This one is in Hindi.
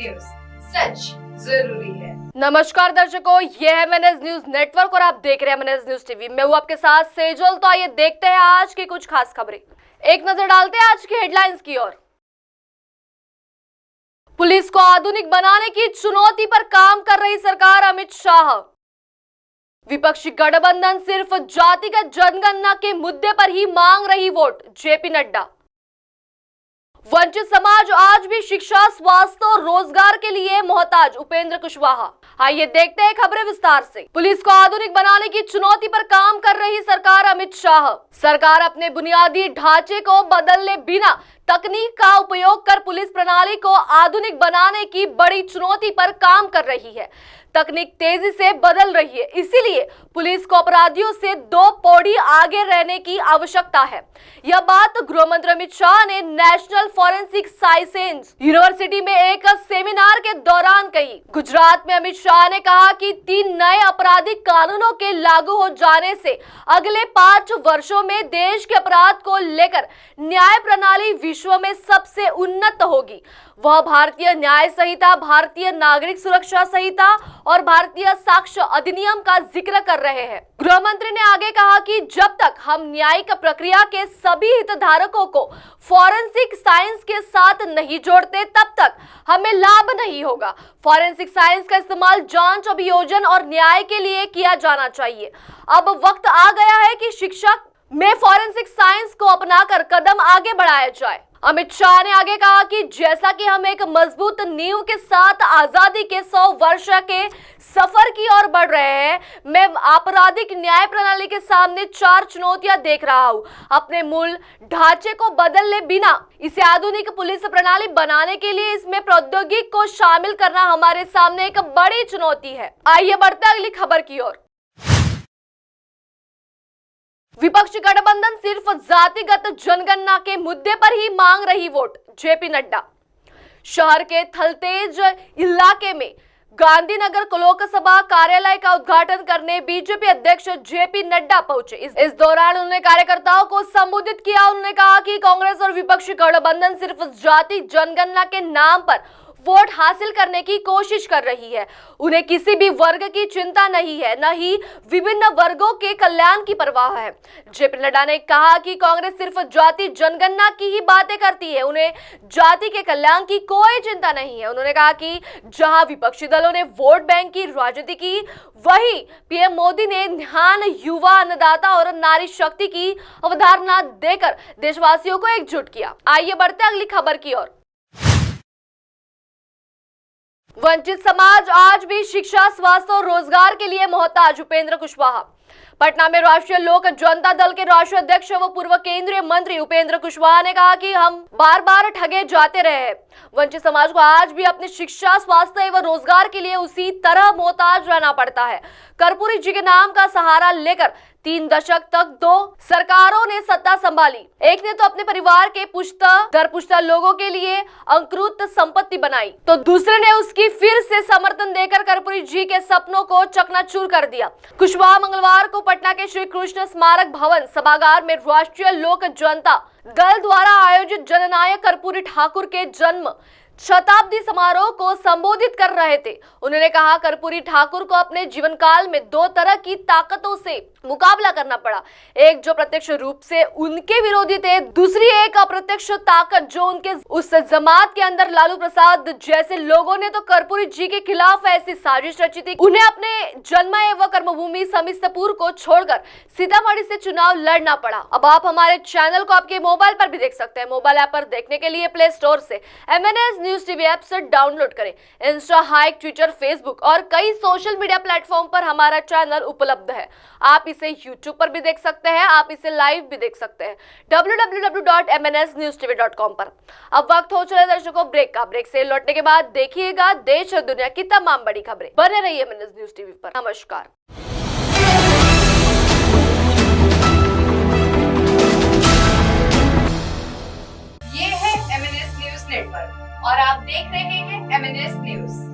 न्यूज, सच जरूरी है। नमस्कार दर्शकों, ये है एमएनएस न्यूज नेटवर्क और आप देख रहे हैं एमएनएस न्यूज टीवी। मैं हूं आपके साथ सेजल। तो आइए देखते हैं आज की कुछ खास खबरें। एक नजर डालते हैं आज की हेडलाइंस की ओर। पुलिस को आधुनिक बनाने की चुनौती पर काम कर रही सरकार, अमित शाह। विपक्षी गठबंधन सिर्फ जातिगत जनगणना के मुद्दे पर ही मांग रही वोट, जेपी नड्डा। वंचित समाज आज भी शिक्षा, स्वास्थ्य और रोजगार के लिए मोहताज, उपेंद्र कुशवाहा। आइए देखते हैं खबरें विस्तार से। पुलिस को आधुनिक बनाने की चुनौती पर काम कर रही सरकार, अमित शाह। सरकार अपने बुनियादी ढांचे को बदलने बिना तकनीक का उपयोग कर पुलिस प्रणाली को आधुनिक बनाने की बड़ी चुनौती पर काम कर रही है। तकनीक तेजी से बदल रही है, इसीलिए पुलिस को अपराधियों से 2 पौड़ी आगे रहने की आवश्यकता है। यह बात गृह मंत्री अमित शाह ने नेशनल फॉरेंसिक साइंसेज यूनिवर्सिटी में एक सेमिनार के दौरान कही। गुजरात में अमित शाह ने कहा कि 3 नए आपराधिक कानूनों के लागू हो जाने से अगले 5 वर्षों में देश के अपराध को लेकर न्याय प्रणाली विश्व में सबसे उन्नत होगी। वह भारतीय न्याय संहिता, भारतीय नागरिक सुरक्षा संहिता और भारतीय साक्ष्य अधिनियम का जिक्र कर रहे हैं। गृह मंत्री ने आगे कहा कि जब तक हम न्यायिक प्रक्रिया के सभी हितधारकों को फॉरेंसिक साइंस के साथ नहीं जोड़ते, तब तक हमें लाभ नहीं होगा। फॉरेंसिक साइंस का इस्तेमाल जांच, अभियोजन और न्याय के लिए किया जाना चाहिए। अब वक्त आ गया है कि शिक्षा में फॉरेंसिक साइंस को अपनाकर कदम आगे बढ़ाया जाए। अमित शाह ने आगे कहा कि जैसा कि हम एक मजबूत नींव के साथ आजादी के 100 वर्ष के सफर की ओर बढ़ रहे हैं, मैं आपराधिक न्याय प्रणाली के सामने 4 चुनौतियां देख रहा हूं। अपने मूल ढांचे को बदलने बिना इसे आधुनिक पुलिस प्रणाली बनाने के लिए इसमें प्रौद्योगिकी को शामिल करना हमारे सामने एक बड़ी चुनौती है। आइए बढ़ते हैं अगली खबर की ओर। विपक्षी गठबंधन सिर्फ जातिगत जनगणना के मुद्दे पर ही मांग रही वोट, जेपी नड्डा। शहर के थलतेज इलाके में गांधीनगर लोकसभा कार्यालय का उद्घाटन करने बीजेपी अध्यक्ष जेपी नड्डा पहुंचे। इस दौरान उन्होंने कार्यकर्ताओं को संबोधित किया। उन्होंने कहा कि कांग्रेस और विपक्षी गठबंधन सिर्फ जाति जनगणना के नाम पर वोट हासिल करने की कोशिश कर रही है। उन्हें किसी भी वर्ग की चिंता नहीं है, न ही विभिन्न वर्गों के कल्याण की परवाह है। जेपी नड्डा ने कहा कि कांग्रेस सिर्फ जाति जनगणना की ही बातें करती है, उन्हें जाति के कल्याण की कोई चिंता नहीं है। उन्होंने कहा कि जहां विपक्षी दलों ने वोट बैंक की राजनीति की, वही पीएम मोदी ने ध्यान युवा, अन्नदाता और नारी शक्ति की अवधारणा देकर देशवासियों को एकजुट किया। आइए बढ़ते अगली खबर की ओर। वंचित समाज आज भी शिक्षा, स्वास्थ्य और रोजगार के लिए मोहताज, उपेंद्र कुशवाहा। पटना में राष्ट्रीय लोक जनता दल के राष्ट्रीय अध्यक्ष व पूर्व केंद्रीय मंत्री उपेंद्र कुशवाहा ने कहा कि हम बार बार ठगे जाते रहे हैं। वंचित समाज को आज भी अपनी शिक्षा, स्वास्थ्य एवं रोजगार के लिए उसी तरह मोहताज रहना पड़ता है। कर्पूरी जी के नाम का सहारा लेकर 3 दशक तक 2 सरकारों ने सत्ता संभाली। एक ने तो अपने परिवार के पुश्ता दर पुश्ता लोगों के लिए अंकुरित संपत्ति बनाई, तो दूसरे ने उसकी फिर से समर्थन देकर कर्पूरी जी के सपनों को चकनाचूर कर दिया। कुशवाहा मंगलवार को पटना के श्री कृष्ण स्मारक भवन सभागार में राष्ट्रीय लोक जनता दल द्वारा आयोजित जननायक कर्पूरी ठाकुर के जन्म शताब्दी समारोह को संबोधित कर रहे थे। उन्होंने कहा कर्पूरी ठाकुर को अपने जीवन काल में 2 तरह की ताकतों से मुकाबला करना पड़ा। एक जो प्रत्यक्ष रूप से उनके विरोधी थे, दूसरी एक अप्रत्यक्ष ताकत जो उनके उस जमात के अंदर लालू प्रसाद जैसे लोगों ने तो कर्पूरी जी के खिलाफ ऐसी साजिश रची थी। उन्हें अपने जन्म एवं कर्मभूमि समिस्तपुर को छोड़कर सीतामढ़ी से चुनाव लड़ना पड़ा। अब आप हमारे चैनल को आपके मोबाइल पर भी देख सकते हैं। मोबाइल ऐप पर देखने के लिए प्ले स्टोर से एमएनएस न्यूज टीवी ऐप से डाउनलोड करें। इंस्टा, हाइक, ट्विटर, फेसबुक और कई सोशल मीडिया प्लेटफॉर्म पर हमारा चैनल उपलब्ध है। आप इसे यूट्यूब पर भी देख सकते हैं, आप इसे लाइव भी देख सकते हैं www.mnsnewstv.com पर। अब वक्त हो चला दर्शकों ब्रेक का। ब्रेक से लौटने के बाद देखिएगा देश और दुनिया की तमाम बड़ी खबरें। बने रहिए एमएनएस न्यूज टीवी पर। नमस्कार। ये है एमएनएस न्यूज नेटवर्क और आप देख रहे हैं एमएनएस न्यूज।